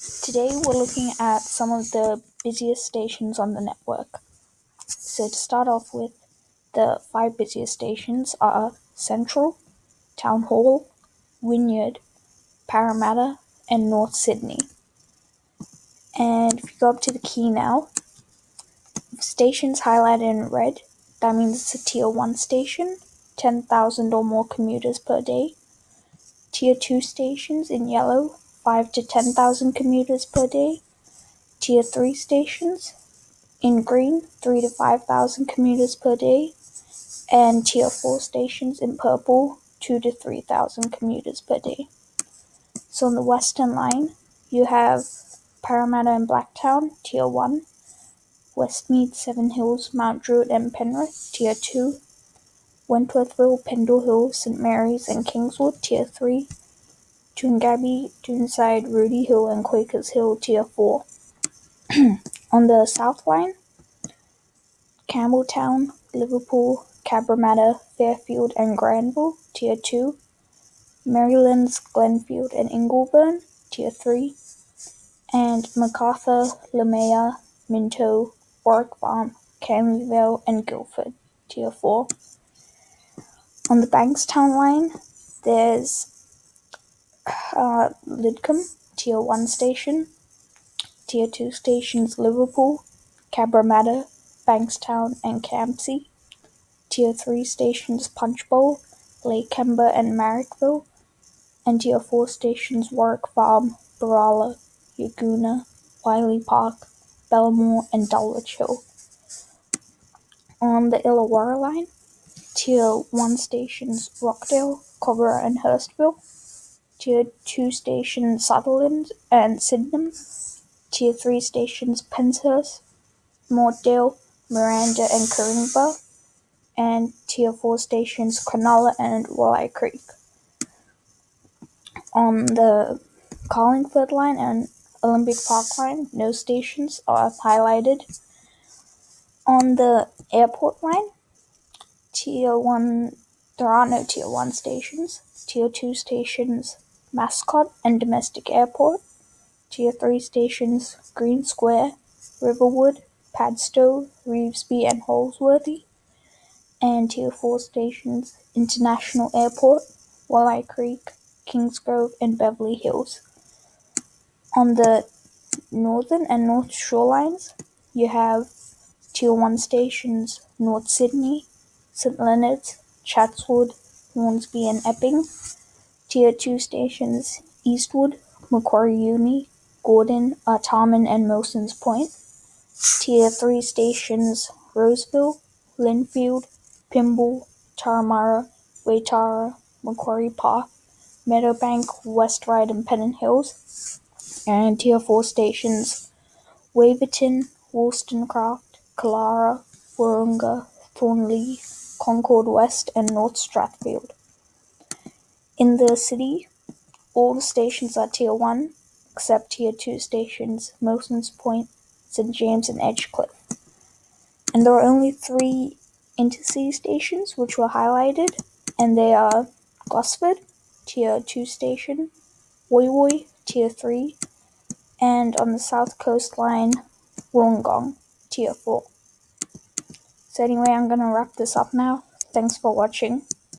Today we're looking at some of the busiest stations on the network. So to start off with, the 5 busiest stations are Central, Town Hall, Wynyard, Parramatta, and North Sydney. And if you go up to the key now, stations highlighted in red, that means it's a Tier 1 station, 10,000 or more commuters per day. Tier 2 stations in yellow, 5 to 10,000 commuters per day. Tier 3 stations in green, 3 to 5,000 commuters per day. And Tier 4 stations in purple, 2 to 3,000 commuters per day. So on the Western Line, you have Parramatta and Blacktown, Tier 1. Westmead, Seven Hills, Mount Druitt and Penrith, Tier 2. Wentworthville, Pendle Hill, St Mary's and Kingswood, Tier 3. Toongabbie, Doonside, Rudy Hill and Quakers Hill, Tier 4. On the South Line, Campbelltown, Liverpool, Cabramatta, Fairfield and Granville, Tier 2. Maryland's Glenfield and Ingleburn, Tier 3. And Macarthur, Lamea, Minto, Warwick Farm, Canleyvale and Guildford, Tier 4. On the Bankstown line, there's Lidcombe, Tier 1 station. Tier 2 stations Liverpool, Cabramatta, Bankstown and Campsie. Tier 3 stations Punchbowl, Lakemba and Marrickville. And Tier 4 stations Warwick Farm, Barala, Yagoona, Wiley Park, Belmore and Dulwich Hill. On the Illawarra line, Tier 1 stations Rockdale, Cobra and Hurstville. Tier 2 stations Sutherland and Sydenham. Tier 3 stations Penshurst, Mortdale, Miranda and Coringa. And Tier 4 stations Cronulla and Walleye Creek. On the Carlingford line and Olympic Park line, no stations are highlighted. On the airport line, Tier 1, there are no Tier 1 stations. Tier 2 stations Mascot and Domestic Airport. Tier 3 stations Green Square, Riverwood, Padstow, Revesby and Holsworthy. And Tier 4 stations International Airport, Walleye Creek, Kingsgrove and Beverly Hills. On the Northern and North Shorelines, you have Tier 1 stations North Sydney, St Leonard's, Chatswood, Hornsby and Epping. Tier 2 stations Eastwood, Macquarie Uni, Gordon, Artarmon and Milsons Point. Tier 3 stations Roseville, Linfield, Pymble, Turramurra, Waitara, Macquarie Park, Meadowbank, West Ryde and Pennant Hills. And Tier 4 stations Waverton, Wollstonecraft, Killara, Wahroonga, Thornlie, Concord West and North Strathfield. In the city, all the stations are Tier 1, except Tier 2 stations Milsons Point, St James and Edgecliff. And there are only 3 intercity stations which were highlighted, and they are Gosford, Tier 2 station, Woy Woy, Tier 3, and on the south coast line, Wollongong, Tier 4. So anyway, I'm going to wrap this up now. Thanks for watching.